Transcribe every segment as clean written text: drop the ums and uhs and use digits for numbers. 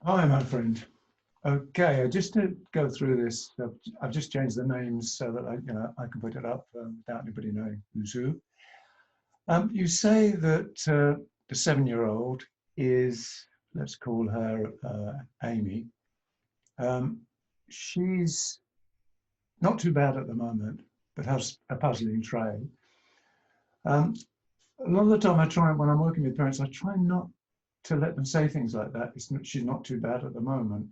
Hi, my friend. Okay, just to go through this, I've just changed the names so that I can put it up without anybody knowing who's who. You say that the 7-year-old is, let's call her Amy. Um, she's not too bad at the moment, but has a puzzling trait. Um, a lot of the time, when I'm working with parents, I try not to let them say things like that. She's not too bad at the moment,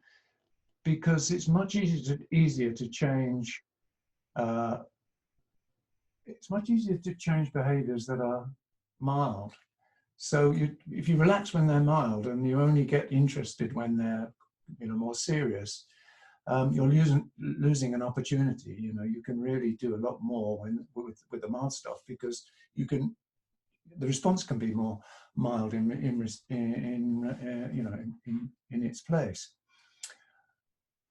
because it's much easier to change. Uh, it's much easier to change behaviours that are mild. So if you relax when they're mild and you only get interested when they're more serious, you're losing an opportunity. You can really do a lot more with the mild stuff, because you can the response can be more mild in its place.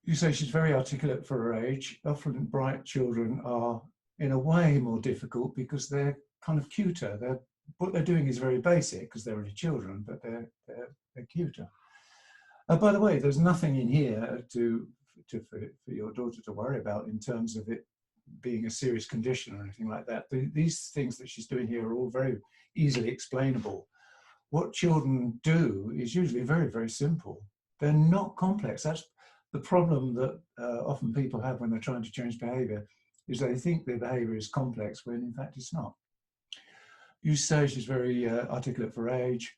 You say she's very articulate for her age. Often bright children are, in a way, more difficult because they're kind of cuter. What they're doing is very basic because they're only children, but they're cuter. By the way, there's nothing in here for your daughter to worry about in terms of it being a serious condition or anything like that. These things that she's doing here are all very easily explainable. What children do is usually very, very simple. They're not complex. That's the problem that often people have when they're trying to change behavior, is they think their behavior is complex when in fact it's not. You say she's very articulate for age,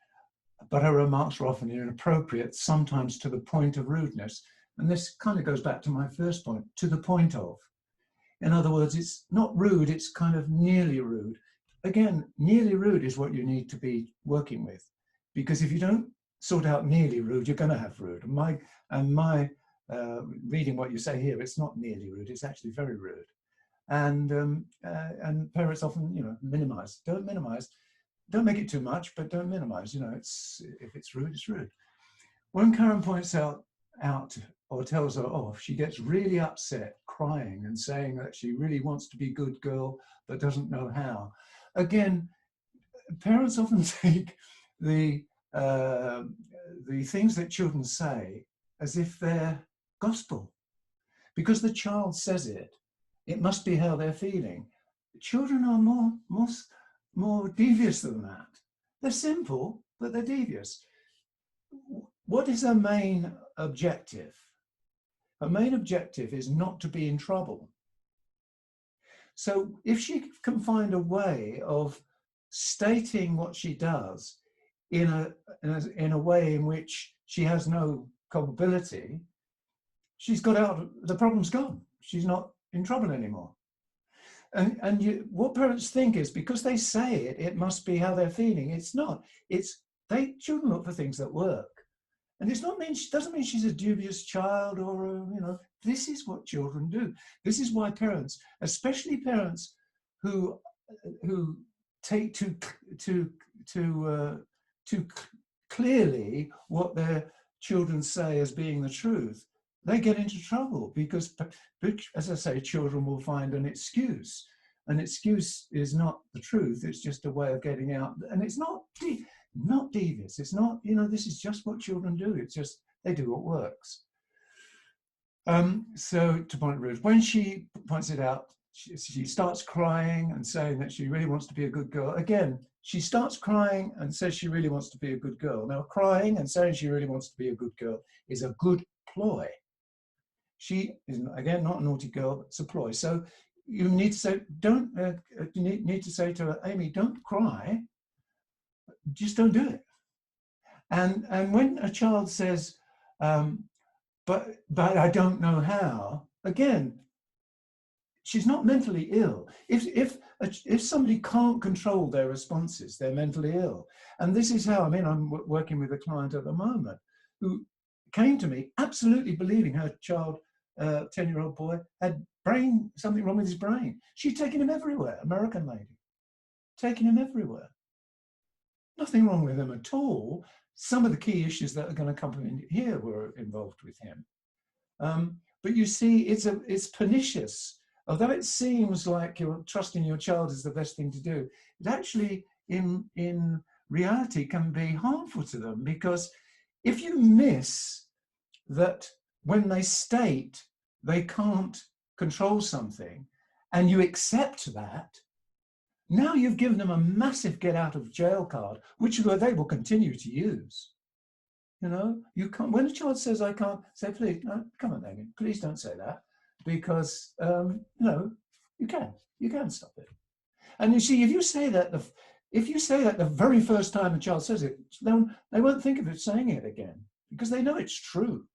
but her remarks are often inappropriate, sometimes to the point of rudeness. And this kind of goes back to my first point, to the point of. In other words, it's not rude, it's kind of nearly rude. Again, nearly rude is what you need to be working with, because if you don't sort out nearly rude, you're going to have rude. My reading what you say here, it's not nearly rude, it's actually very rude. And parents often, minimize. Don't minimize. Don't make it too much, but don't minimize. If it's rude, it's rude. When Karen points out or tells her off, she gets really upset, crying and saying that she really wants to be a good girl but doesn't know how. Again, parents often take the uh, the things that children say as if they're gospel. Because the child says it, it must be how they're feeling. Children are more devious than that. They're simple, but they're devious. What is her main objective? Her main objective is not to be in trouble. So if she can find a way of stating what she does in a way in which she has no culpability, she's got out. The problem's gone. She's not in trouble anymore. What parents think is, because they say it, it must be how they're feeling. It's not. Children look for things that work. And doesn't mean she's a dubious child this is what children do. This is why parents, especially parents who take too clearly what their children say as being the truth, they get into trouble because, as I say, children will find an excuse. An excuse is not the truth. It's just a way of getting out. And it's not devious. It's not, this is just what children do. It's just, they do what works. So to point Ruth, when she points it out, she starts crying and saying that she really wants to be a good girl. Again, she starts crying and says she really wants to be a good girl. Now, crying and saying she really wants to be a good girl is a good ploy. She is, again, not a naughty girl, but it's a ploy. So you need to say, you need to say to her, Amy, don't cry, just don't do it. And when a child says, but I don't know how, again, she's not mentally ill. If somebody can't control their responses, they're mentally ill. And this is how, I'm working with a client at the moment who came to me absolutely believing her child, 10-year-old boy, had something wrong with his brain. She'd taken him everywhere, American lady, taking him everywhere. Nothing wrong with him at all. Some of the key issues that are going to come in here were involved with him. But you see, it's pernicious. Although it seems like you're trusting your child is the best thing to do, it actually, in reality, can be harmful to them, because if you miss that when they state they can't control something and you accept that, now you've given them a massive get out of jail card, which they will continue to use. You know, you can't, when a child says, I can't, say, please, no, come on, Amy, please don't say that, because, no, you can stop it. And you see, if you say that the very first time a child says it, then they won't think of it saying it again, because they know it's true.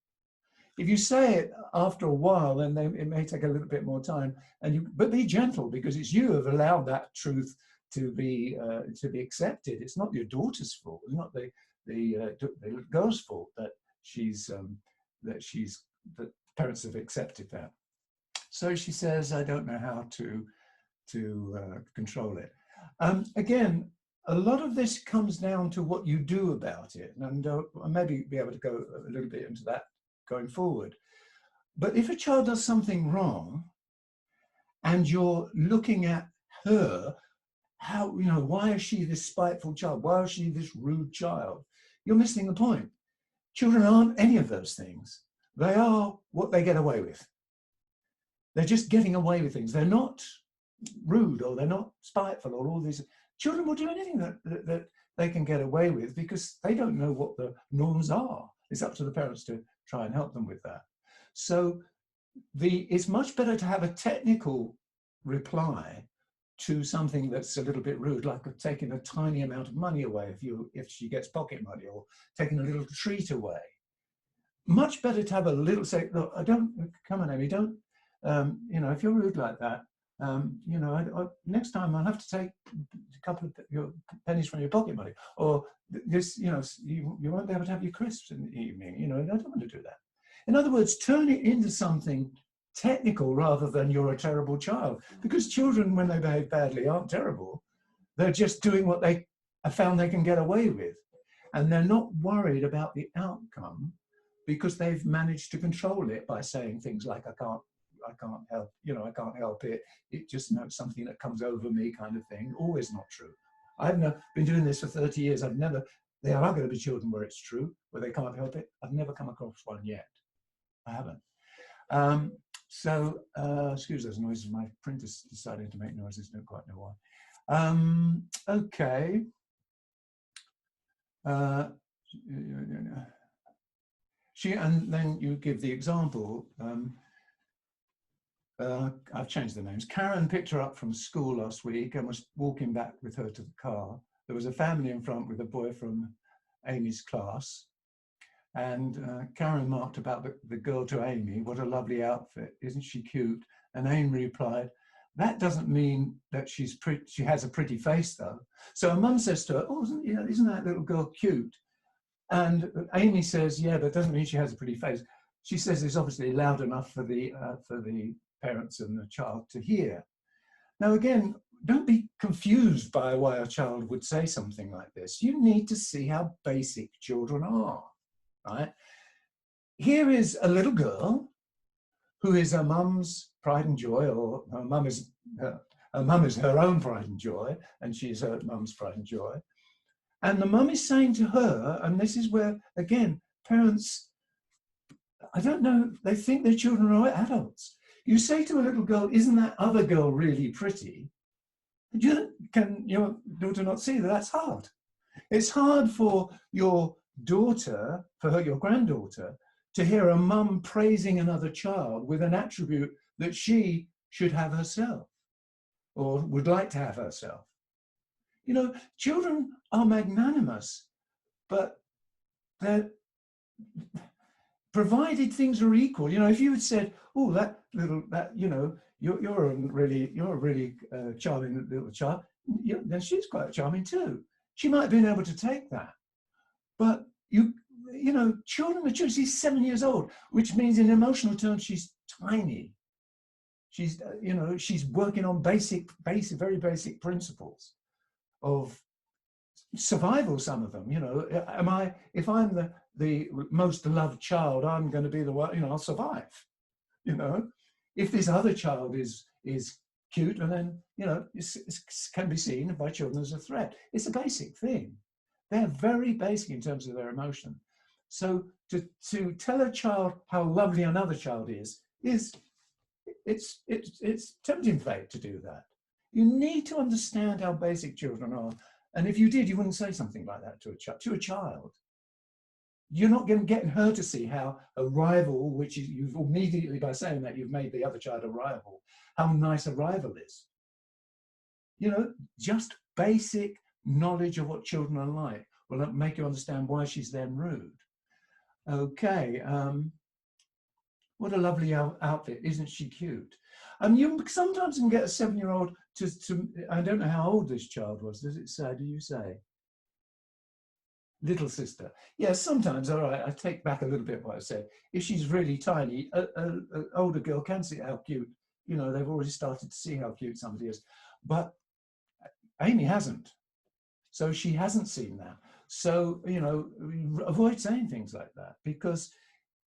If you say it after a while, then it may take a little bit more time, but be gentle, because it's you who have allowed that truth to be accepted. It's not your daughter's fault. It's not the girl's fault that the parents have accepted that. So she says, I don't know how to control it. Again, a lot of this comes down to what you do about it, and I'll maybe be able to go a little bit into that going forward. But if a child does something wrong and you're looking at her, how, you know, why is she this spiteful child? Why is she this rude child? You're missing the point. Children aren't any of those things. They are what they get away with. They're just getting away with things. They're not rude, or they're not spiteful, or all these. Children will do anything that they can get away with, because they don't know what the norms are. It's up to the parents to try and help them with that. So it's much better to have a technical reply to something that's a little bit rude, like taking a tiny amount of money away if she gets pocket money, or taking a little treat away. Much better to have a little, say, look, come on, Amy, don't, you know, if you're rude like that, you know, next time I'll have to take a couple of your pennies from your pocket money, or this, you know, you won't be able to have your crisps in the evening. You know, I don't want to do that. In other words, turn it into something technical rather than you're a terrible child, because children, when they behave badly, aren't terrible. They're just doing what they have found they can get away with, and they're not worried about the outcome, because they've managed to control it by saying things like, I can't help, you know, I can't help it. It just, you know, something that comes over me, kind of thing. Always not true. I've been doing this for 30 years. There are going to be children where it's true, where they can't help it. I've never come across one yet. I haven't. Excuse those noises. My printer's deciding to make noises. Don't quite know why. Okay. And then you give the example. I've changed the names. Karen picked her up from school last week and was walking back with her to the car. There was a family in front with a boy from Amy's class. And Karen marked about the girl to Amy, what a lovely outfit, isn't she cute? And Amy replied, that doesn't mean that she has a pretty face though. So her mum says to her, oh, isn't that little girl cute? And Amy says, yeah, but it doesn't mean she has a pretty face. She says it's obviously loud enough for the parents and the child to hear. Now, again, don't be confused by why a child would say something like this. You need to see how basic children are, right? Here is a little girl who is her mum's pride and joy, or her mum is her own pride and joy, and she's her mum's pride and joy. And the mum is saying to her, and this is where, again, parents, I don't know, they think their children are adults. You say to a little girl, isn't that other girl really pretty? Can your daughter not see that that's hard? It's hard for your daughter, your granddaughter, to hear a mum praising another child with an attribute that she should have herself, or would like to have herself. You know, children are magnanimous, but they're, provided things are equal. You know, if you had said, oh, you know, you're a really charming little child, then she's quite charming too. She might have been able to take that. But you know, children, she's 7 years old, which means in emotional terms, she's tiny. She's, you know, she's working on very basic principles of survival, some of them, you know. If I'm the most loved child, I'm going to be the one, you know, I'll survive, you know. If this other child is cute, and then, you know, it can be seen by children as a threat. It's a basic thing. They're very basic in terms of their emotion. So to tell a child how lovely another child is it's tempting fate to do that. You need to understand how basic children are. And if you did, you wouldn't say something like that to a child. You're not going to get her to see how a rival, which you've immediately, by saying that, you've made the other child a rival, how nice a rival is. You know, just basic knowledge of what children are like will make you understand why she's then rude. Okay, what a lovely outfit, isn't she cute? You sometimes can get a 7-year-old to, I don't know how old this child was, does it say, do you say? Little sister. Yes, sometimes, all right, I take back a little bit what I said. If she's really tiny, an older girl can see how cute, you know, they've already started to see how cute somebody is. But Amy hasn't. So she hasn't seen that. So, you know, avoid saying things like that, because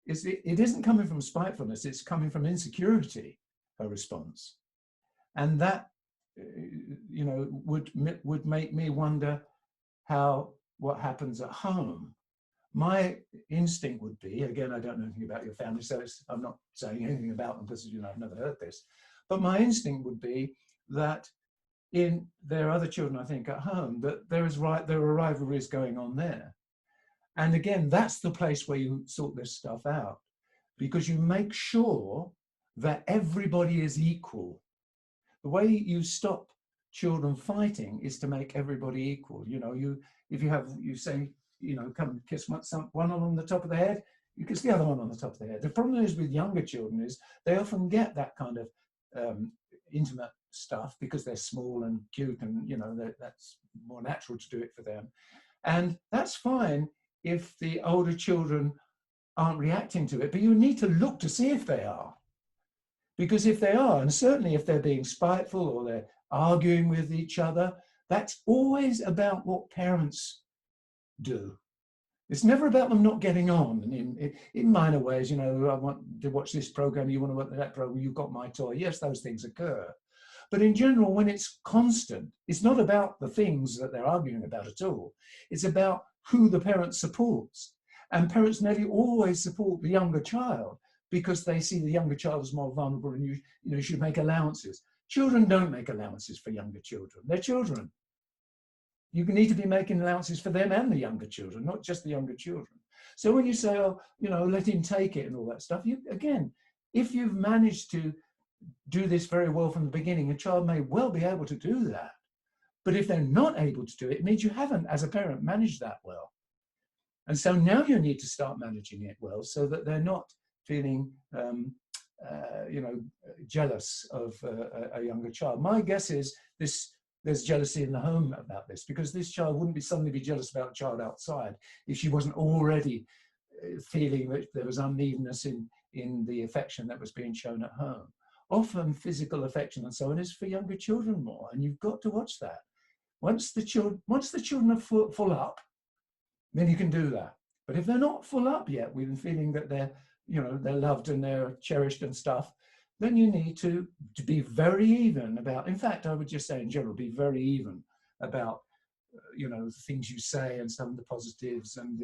it isn't coming from spitefulness, it's coming from insecurity, her response. And that, you know, would make me wonder what happens at home. My instinct would be, again, I don't know anything about your family, so I'm not saying anything about them because, you know, I've never heard this, but my instinct would be that there are other children, I think, at home, that there are rivalries going on there. And again, that's the place where you sort this stuff out, because you make sure that everybody is equal. The way you stop children fighting is to make everybody equal. You know, if you say, you know, come kiss one on the top of the head, you kiss the other one on the top of the head. The problem is with younger children is they often get that kind of intimate stuff because they're small and cute, and you know that's more natural to do it for them, and that's fine if the older children aren't reacting to it, but you need to look to see if they are, because if they are, and certainly if they're being spiteful or they're arguing with each other, that's always about what parents do. It's never about them not getting on. And in minor ways, you know, I want to watch this program, you want to watch that program, you've got my toy. Yes, those things occur. But in general, when it's constant, it's not about the things that they're arguing about at all. It's about who the parent supports. And parents nearly always support the younger child because they see the younger child as more vulnerable, and you should make allowances. Children don't make allowances for younger children. They're children. You need to be making allowances for them and the younger children, not just the younger children. So when you say, oh, you know, let him take it and all that stuff, again, if you've managed to do this very well from the beginning, a child may well be able to do that. But if they're not able to do it, it means you haven't, as a parent, managed that well. And so now you need to start managing it well so that they're not feeling, you know, jealous of a younger child. My guess is there's jealousy in the home about this, because this child wouldn't suddenly be jealous about a child outside if she wasn't already feeling that there was unevenness in the affection that was being shown at home. Often physical affection and so on is for younger children more, and you've got to watch that. Once the children are full up, then you can do that. But if they're not full up yet with feeling that they're loved and they're cherished and stuff, then you need to be very even about, in fact, I would just say in general, be very even about, you know, the things you say and some of the positives and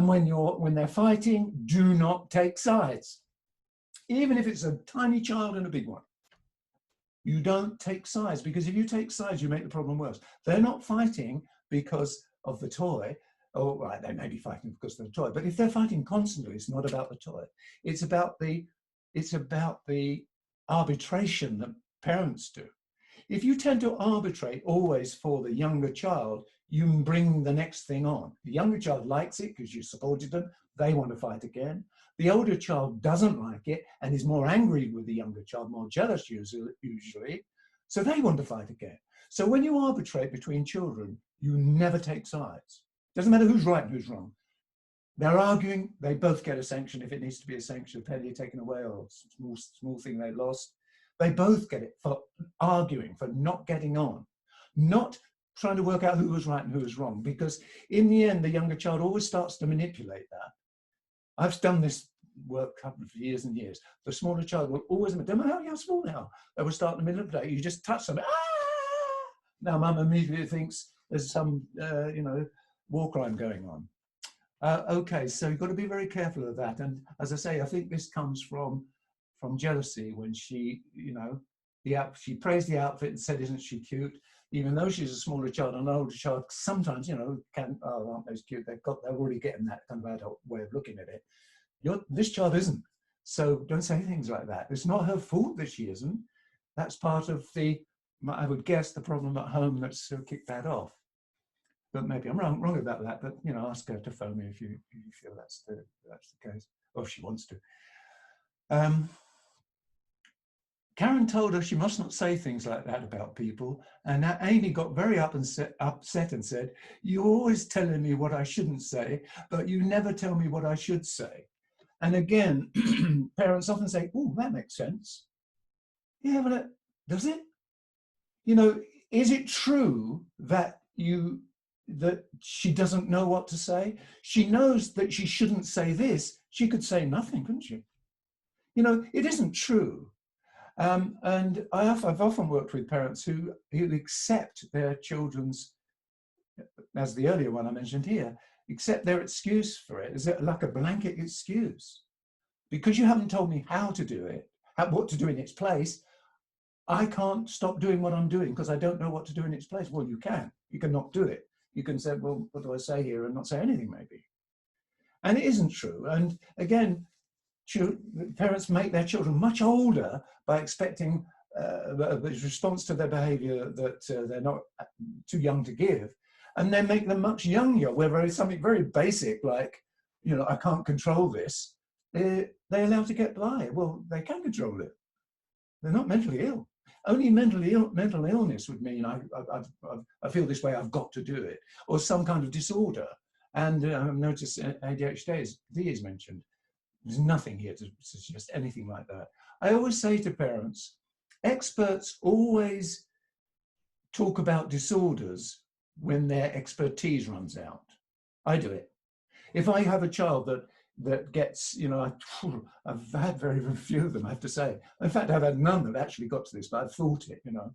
when they're fighting, do not take sides. Even if it's a tiny child and a big one. You don't take sides, because if you take sides, you make the problem worse. They're not fighting because of the toy. Oh, right, they may be fighting because of the toy, but if they're fighting constantly, it's not about the toy. It's about the arbitration that parents do. If you tend to arbitrate always for the younger child, you bring the next thing on. The younger child likes it because you supported them. They want to fight again. The older child doesn't like it and is more angry with the younger child, more jealous usually. So they want to fight again. So when you arbitrate between children, you never take sides. Doesn't matter who's right and who's wrong. They're arguing, they both get a sanction if it needs to be a sanction, a penny taken away or a small thing they lost. They both get it for arguing, for not getting on, not trying to work out who was right and who was wrong, because in the end, the younger child always starts to manipulate that. I've done this work for years and years. The smaller child will always, no matter how small now, they will start to manipulate. You just touch them. Ah! Now mum immediately thinks there's some, war crime going on. Okay, so you've got to be very careful of that. And as I say, I think this comes from jealousy when she, you know, she praised the outfit and said, "Isn't she cute?" Even though she's a smaller child, an older child sometimes, you know, can, oh, aren't those cute? They're already getting that kind of adult way of looking at it. This child isn't. So don't say things like that. It's not her fault that she isn't. That's part of the, I would guess, the problem at home that's kicked that off. But maybe I'm wrong about that. But you know, ask her to phone me if you feel that's the case, or if she wants to. Um, Karen told her she must not say things like that about people, and Amy got very upset and said, "You're always telling me what I shouldn't say, but you never tell me what I should say." And again, parents often say, "Oh, that makes sense." Yeah, but does it? You know, is it true that she doesn't know what to say? She knows that she shouldn't say this. She could say nothing, couldn't she? You know, it isn't true. And I've often worked with parents who accept their children's, as the earlier one I mentioned here, accept their excuse for it. Is it like a blanket excuse? Because you haven't told me how to do it, what to do in its place, I can't stop doing what I'm doing because I don't know what to do in its place. Well, you can. You can not do it. You can say, well, what do I say here? And not say anything, maybe. And it isn't true. And again, parents make their children much older by expecting a response to their behavior that they're not too young to give. And then make them much younger, where something very basic like, you know, I can't control this, they're allowed to get by. Well, they can control it. They're not mentally ill. Only mental illness would mean I feel this way, I've got to do it, or some kind of disorder. And I've noticed ADHD is mentioned. There's nothing here to suggest anything like that. I always say to parents, experts always talk about disorders when their expertise runs out. I do it. If I have a child that gets, you know, I've had very few of them, I have to say. In fact, I've had none that actually got to this, but I've thought it, you know.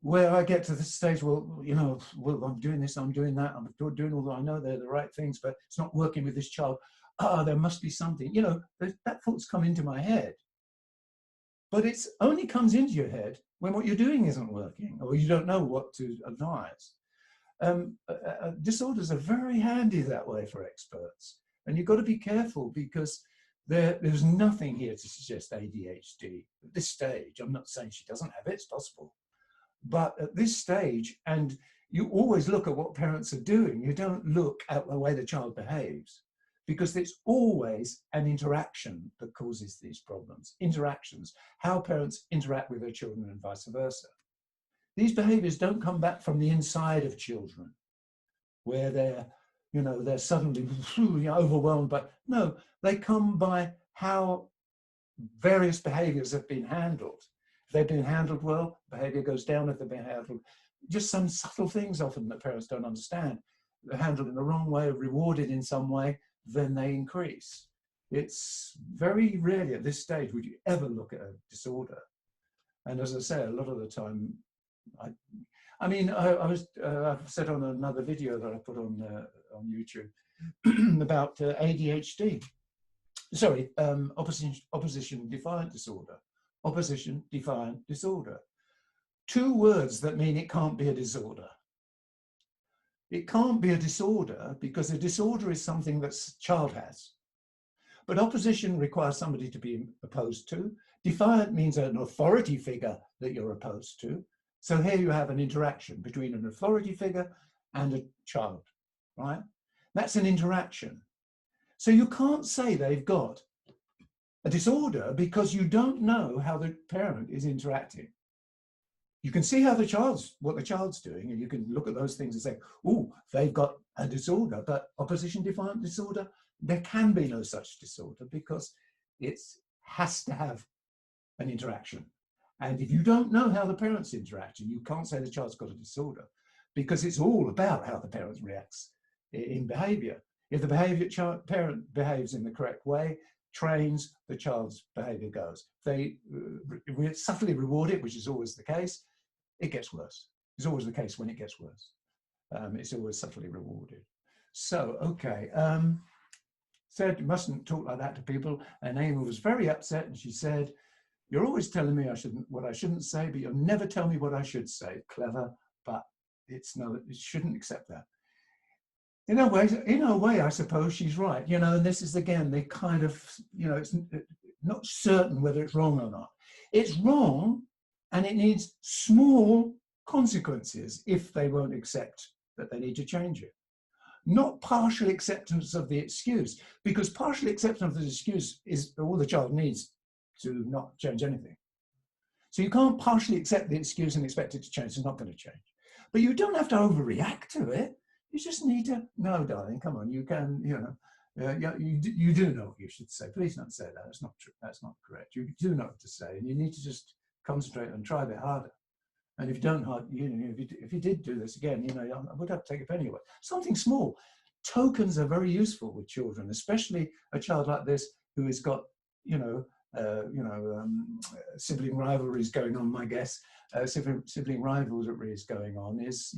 Where I get to the stage, well, you know, well, I'm doing this, I'm doing that, I'm doing all that, I know they're the right things, but it's not working with this child. There must be something, you know, that thought's come into my head. But it only comes into your head when what you're doing isn't working, or you don't know what to advise. Disorders are very handy that way for experts. And you've got to be careful because there's nothing here to suggest ADHD at this stage. I'm not saying she doesn't have it, it's possible. But at this stage, and you always look at what parents are doing, you don't look at the way the child behaves, because it's always an interaction that causes these problems. Interactions, how parents interact with their children and vice versa. These behaviors don't come back from the inside of children, where they're suddenly overwhelmed. But no, they come by how various behaviors have been handled. If they've been handled well, behavior goes down. If they've been handled, just some subtle things often that parents don't understand. They're handled in the wrong way, rewarded in some way, then they increase. It's very rarely at this stage would you ever look at a disorder. And as I say, a lot of the time, I've said on another video that I put on YouTube about ADHD. Sorry, opposition defiant disorder. Opposition defiant disorder. Two words that mean it can't be a disorder. It can't be a disorder because a disorder is something that a child has. But opposition requires somebody to be opposed to. Defiant means an authority figure that you're opposed to. So here you have an interaction between an authority figure and a child, right? That's an interaction. So you can't say they've got a disorder because you don't know how the parent is interacting. You can see how what the child's doing, and you can look at those things and say, oh, they've got a disorder, but opposition defiant disorder, there can be no such disorder because it has to have an interaction. And if you don't know how the parents interact, you can't say the child's got a disorder because it's all about how the parent reacts in behavior. If the parent behaves in the correct way, trains, the child's behavior goes. They subtly reward it, which is always the case, it gets worse. It's always the case when it gets worse. It's always subtly rewarded. So, okay. Said you mustn't talk like that to people. And Amy was very upset, and she said, "You're always telling me what I shouldn't say, but you'll never tell me what I should say." Clever, but it's no, it shouldn't accept that. In a way, I suppose she's right. And this is again the kind of, it's not certain whether it's wrong or not. It's wrong, and it needs small consequences if they won't accept that they need to change it. Not partial acceptance of the excuse, because partial acceptance of the excuse is all the child needs to not change anything. So you can't partially accept the excuse and expect it to change. It's not going to change. But you don't have to overreact to it. You just need to, no, darling, come on, you can, you do know what you should say. Please don't say that. That's not true. That's not correct. You do know what to say, and you need to just concentrate and try a bit harder. And if you don't, if you did do this again, I would have to take a penny away. Something small. Tokens are very useful with children, especially a child like this who has got, sibling rivalries going on. My guess, sibling rivalries going on is,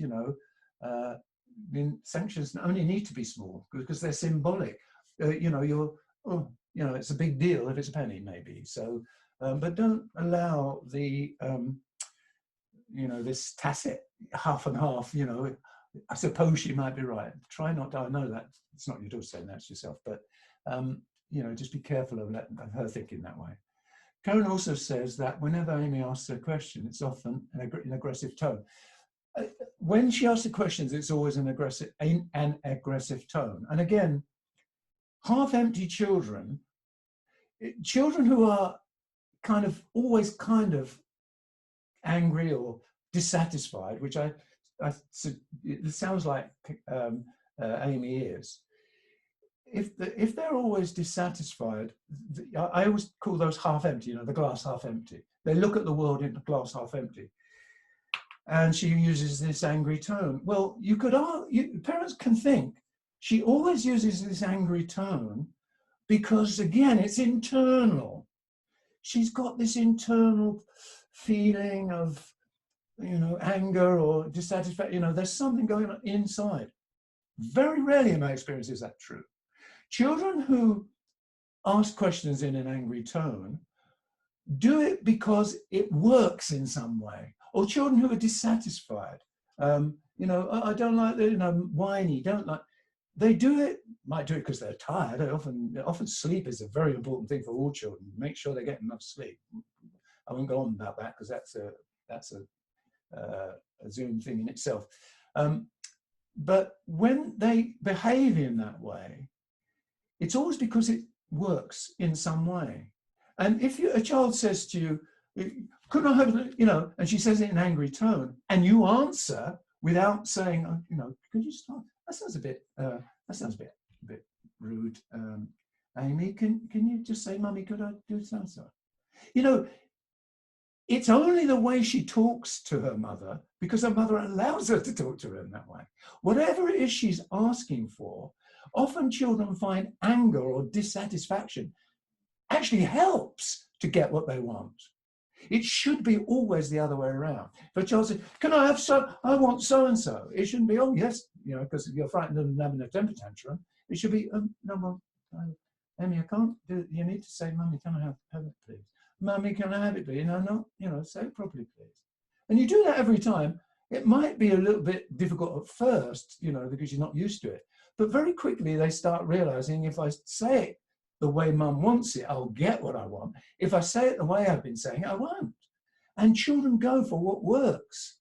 sanctions only need to be small because they're symbolic. It's a big deal if it's a penny, maybe. So, but don't allow the this tacit half and half, I suppose she might be right. Try not to, I know that it's not your daughter saying that's yourself, but, just be careful of her thinking that way. Karen also says that whenever Amy asks her a question, it's often an aggressive tone. When she asks the questions, it's always an aggressive tone. And again, half-empty children who are always angry or dissatisfied, which it sounds like Amy is. If they're always dissatisfied, I always call those half empty, the glass half empty. They look at the world in the glass half empty. And she uses this angry tone. Well, parents can think she always uses this angry tone because, again, it's internal. She's got this internal feeling of, anger or dissatisfaction. There's something going on inside. Very rarely in my experience is that true. Children who ask questions in an angry tone do it because it works in some way. Or children who are dissatisfied, I don't like the, whiny, don't like. They might do it because they're tired. Often sleep is a very important thing for all children. Make sure they get enough sleep. I won't go on about that because that's a Zoom thing in itself. But when they behave in that way, it's always because it works in some way. And if a child says to you, "Couldn't I have," and she says it in an angry tone, and you answer without saying, "Could you stop? That sounds a bit rude. Amy, can you just say, Mummy, could I do so?" It's only the way she talks to her mother, because her mother allows her to talk to her in that way. Whatever it is she's asking for, often children find anger or dissatisfaction actually helps to get what they want. It should be always the other way around. If a child says, "Can I have I want so-and-so." It shouldn't be, "Oh, yes," because you're frightened of having a temper tantrum. It should be, "No, Amy, I can't do it. You need to say, Mummy, can I have it, please? Mummy, can I have it, please?" Say it properly, please. And you do that every time. It might be a little bit difficult at first, because you're not used to it. But very quickly they start realizing, if I say it the way Mum wants it, I'll get what I want. If I say it the way I've been saying it, I won't. And children go for what works.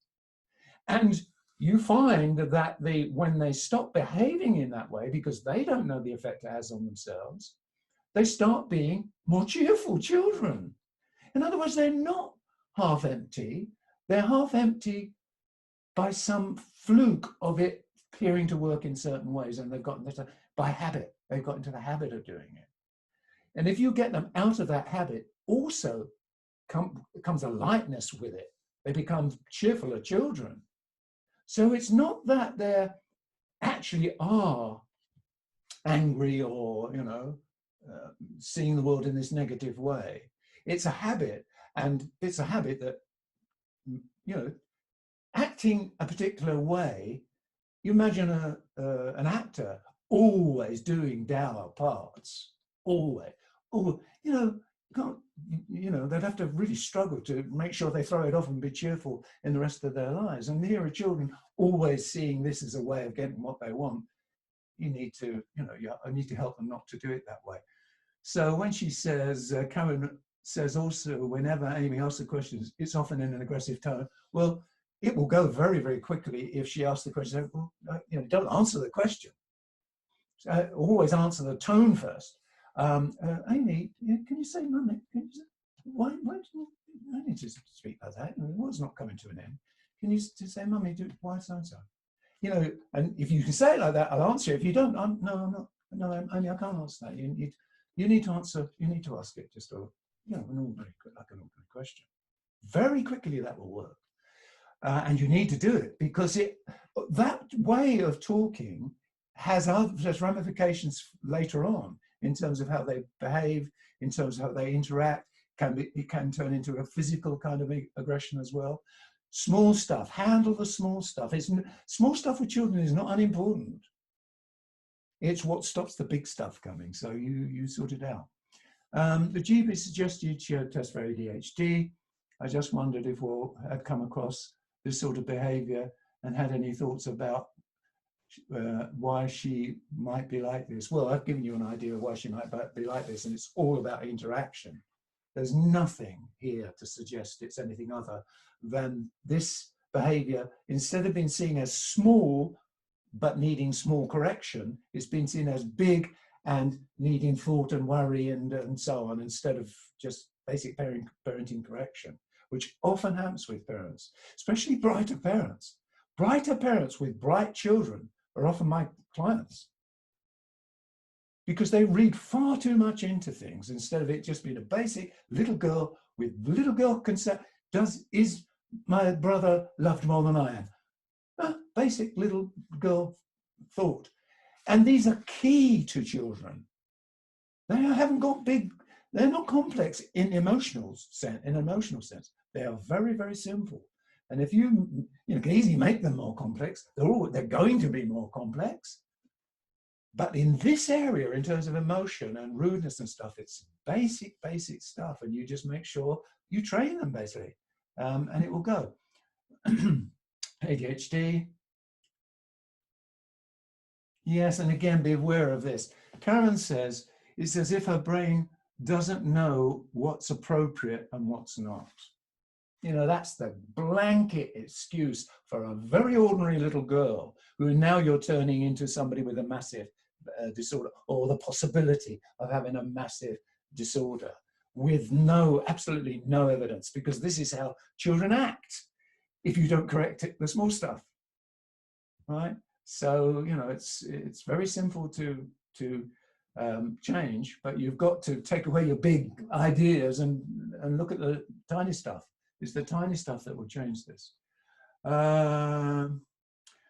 And you find that when they stop behaving in that way, because they don't know the effect it has on themselves, they start being more cheerful children. In other words, they're not half empty. They're half empty by some fluke of it appearing to work in certain ways, and they've gotten better by habit. They've got into the habit of doing it. And if you get them out of that habit, also comes a lightness with it. They become cheerfuler children. So it's not that they actually are angry or, seeing the world in this negative way. It's a habit, and it's a habit that, acting a particular way You imagine an actor always doing dour parts, always. Oh, can't, they'd have to really struggle to make sure they throw it off and be cheerful in the rest of their lives. And here are children always seeing this as a way of getting what they want. You need to, I need to help them not to do it that way. So when she says, Karen says also, whenever Amy asks the questions, it's often in an aggressive tone. Well, it will go very, very quickly if she asks the question. Well, don't answer the question. Always answer the tone first. Amy, can you say, Mummy, why do you, I need to speak like that. The world's not coming to an end. Can you say, Mummy, why so-and-so? And if you can say it like that, I'll answer it. If you don't, I'm not. No, Amy, I can't answer that. You need to answer. You need to ask it just an ordinary question. Very quickly, that will work. And you need to do it because that way of talking has ramifications later on in terms of how they behave, in terms of how they interact. It can turn into a physical kind of aggression as well. Small stuff, handle the small stuff. Small stuff with children is not unimportant. It's what stops the big stuff coming. So you sort it out. The GP suggested she had test for ADHD. I just wondered if Will had come across this sort of behavior and had any thoughts about why she might be like this. Well, I've given you an idea of why she might be like this, and it's all about interaction. There's nothing here to suggest it's anything other than this behavior, instead of being seen as small but needing small correction, it's been seen as big and needing thought and worry and so on, instead of just basic parenting correction, which often happens with parents, especially brighter parents. Brighter parents with bright children are often my clients because they read far too much into things instead of it just being a basic little girl with little girl concept. Is my brother loved more than I am? Basic little girl thought. And these are key to children. They haven't got big, they're not complex in emotional sense. They are very, very simple. And if you can easily make them more complex, they're going to be more complex. But in this area, in terms of emotion and rudeness and stuff, it's basic stuff. And you just make sure you train them basically, and it will go. ADHD. Yes, and again, be aware of this. Karen says, it's as if her brain doesn't know what's appropriate and what's not. That's the blanket excuse for a very ordinary little girl who now you're turning into somebody with a massive disorder, or the possibility of having a massive disorder with absolutely no evidence, because this is how children act if you don't correct the small stuff, right? So, it's very simple to change, but you've got to take away your big ideas and look at the tiny stuff. It's the tiny stuff that will change this.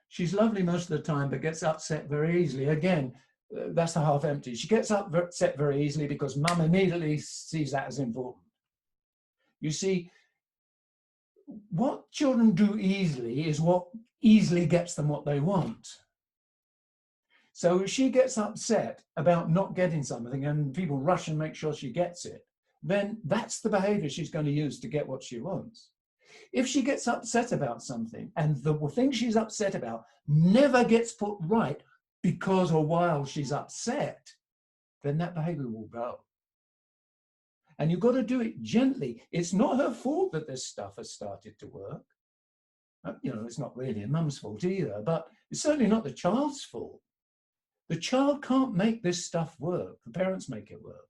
She's lovely most of the time, but gets upset very easily. Again, that's the half empty. She gets upset very easily because mum immediately sees that as important. You see, what children do easily is what easily gets them what they want. So if she gets upset about not getting something and people rush and make sure she gets it, then that's the behavior she's going to use to get what she wants. If she gets upset about something and the thing she's upset about never gets put right because or while she's upset, then that behavior will go. And you've got to do it gently. It's not her fault that this stuff has started to work. It's not really a mum's fault either, but it's certainly not the child's fault. The child can't make this stuff work. The parents make it work.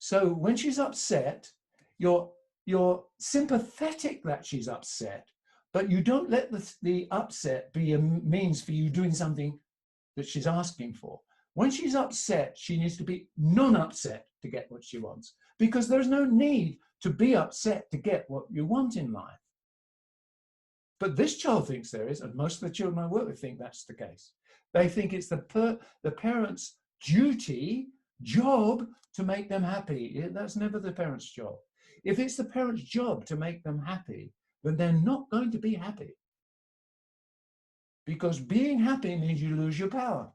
So when she's upset, you're sympathetic that she's upset, but you don't let the upset be a means for you doing something that she's asking for. When she's upset, she needs to be non-upset to get what she wants, because there's no need to be upset to get what you want in life. But this child thinks there is, and most of the children I work with think that's the case. They think it's the parent's job to make them happy. That's never the parent's job. If it's the parent's job to make them happy, then they're not going to be happy. because being happy means you lose your power.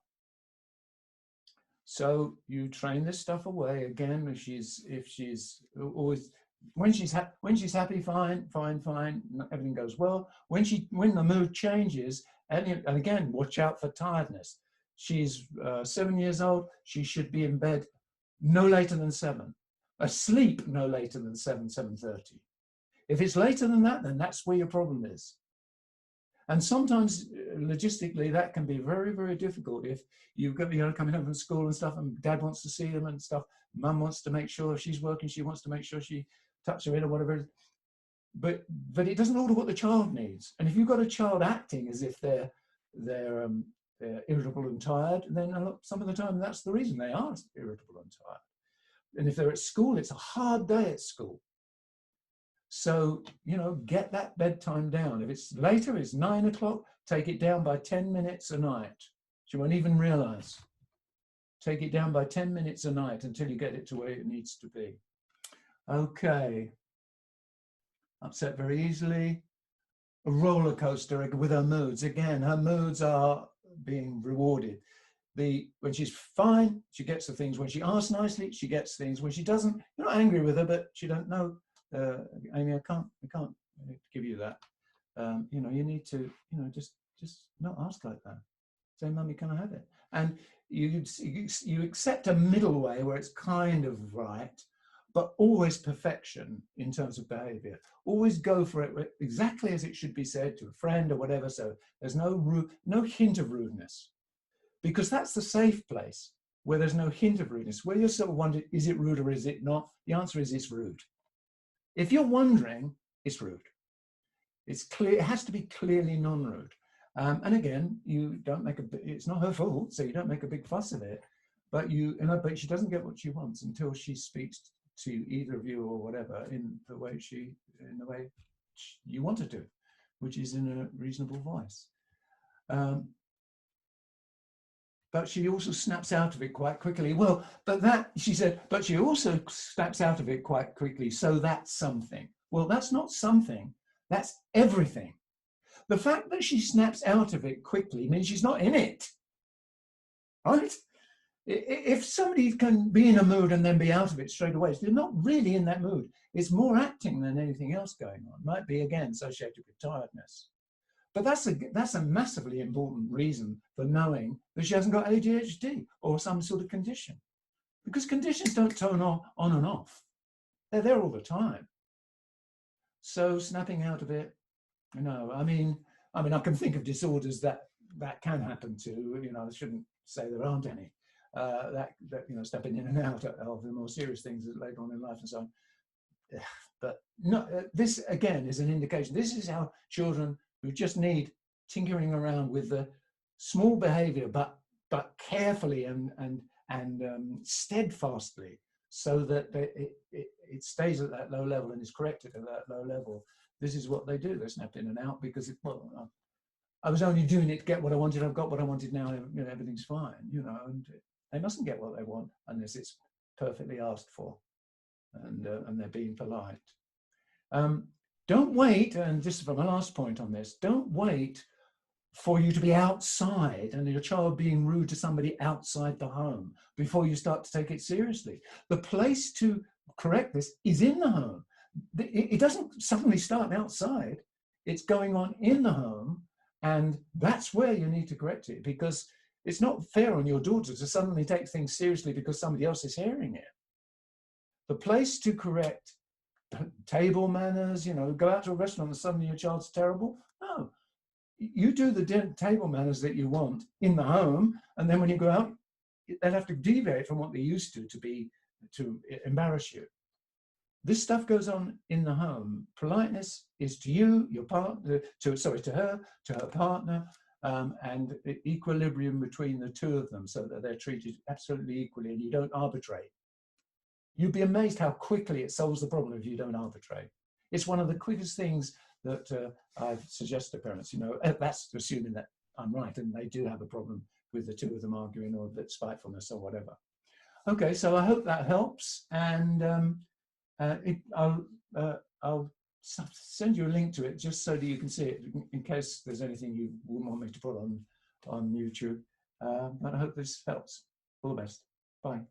So you train this stuff away again. If she's always when she's happy, fine, everything goes well. When the mood changes, and again, watch out for tiredness. She's 7 years old. She should be in bed no later than 7, asleep no later than 7:30. If it's later than that, then that's where your problem is. And sometimes logistically that can be very, very difficult if you've got, coming home from school and stuff, and dad wants to see them and stuff. Mum wants to make sure, if she's working, she wants to make sure she tucks her in or whatever. But it doesn't order what the child needs. And if you've got a child acting as if they're irritable and tired, then some of the time that's the reason they are irritable and tired. And if they're at school, it's a hard day at school. So, get that bedtime down. If it's later, it's 9 o'clock, take it down by 10 minutes a night. She won't even realize. Take it down by 10 minutes a night until you get it to where it needs to be. Okay. Upset very easily. A roller coaster with her moods. Again, her moods are being rewarded. When she's fine, she gets the things. When she asks nicely, she gets things. When she doesn't, you're not angry with her, but she don't know. Amy, I can't give you that. You need to, just not ask like that. Say, Mummy, can I have it? And you accept a middle way where it's kind of right, but always perfection in terms of behavior. Always go for it exactly as it should be said to a friend or whatever. So there's no hint of rudeness, because that's the safe place where there's no hint of rudeness. Where you're sort of wondering, is it rude or is it not? The answer is it's rude. If you're wondering, it's rude. It's clear. It has to be clearly non-rude. And again, you don't make it's not her fault, so you don't make a big fuss of it. But but she doesn't get what she wants until she speaks to either of you or whatever in the way you want her to, which is in a reasonable voice. But she also snaps out of it quite quickly. Well, she said, but she also snaps out of it quite quickly. So that's something. Well, that's not something. That's everything. The fact that she snaps out of it quickly means she's not in it, right? If somebody can be in a mood and then be out of it straight away, they're not really in that mood. It's more acting than anything else going on. It might be, again, associated with tiredness. But that's a massively important reason for knowing that she hasn't got ADHD or some sort of condition. Because conditions don't turn on and off. They're there all the time. So snapping out of it, I mean, I can think of disorders that can happen to, I shouldn't say there aren't any, stepping in and out of the more serious things later on in life and so on. But no, this again is an indication. This is how children who just need tinkering around with the small behavior, but carefully and steadfastly, so that it stays at that low level and is corrected at that low level. This is what they do. They snap in and out because I was only doing it to get what I wanted. I've got what I wanted now. Everything's fine. And they mustn't get what they want unless it's perfectly asked for, and they're being polite. Don't wait, and this is for my last point on this, don't wait for you to be outside and your child being rude to somebody outside the home before you start to take it seriously. The place to correct this is in the home. It doesn't suddenly start outside. It's going on in the home, and that's where you need to correct it, because it's not fair on your daughter to suddenly take things seriously because somebody else is hearing it. The place to correct table manners, go out to a restaurant and suddenly your child's terrible. No, you do the table manners that you want in the home, and then when you go out, they'll have to deviate from what they used to embarrass you. This stuff goes on in the home. Politeness is to you, your partner, to her, to her partner, and equilibrium between the two of them, so that they're treated absolutely equally and you don't arbitrate. You'd be amazed how quickly it solves the problem if you don't arbitrate. It's one of the quickest things that I've suggested to parents. That's assuming that I'm right and they do have a problem with the two of them arguing or the spitefulness or whatever. Okay, so I hope that helps, and I'll send you a link to it just so that you can see it in case there's anything you wouldn't want me to put on YouTube. But I hope this helps. All the best. Bye.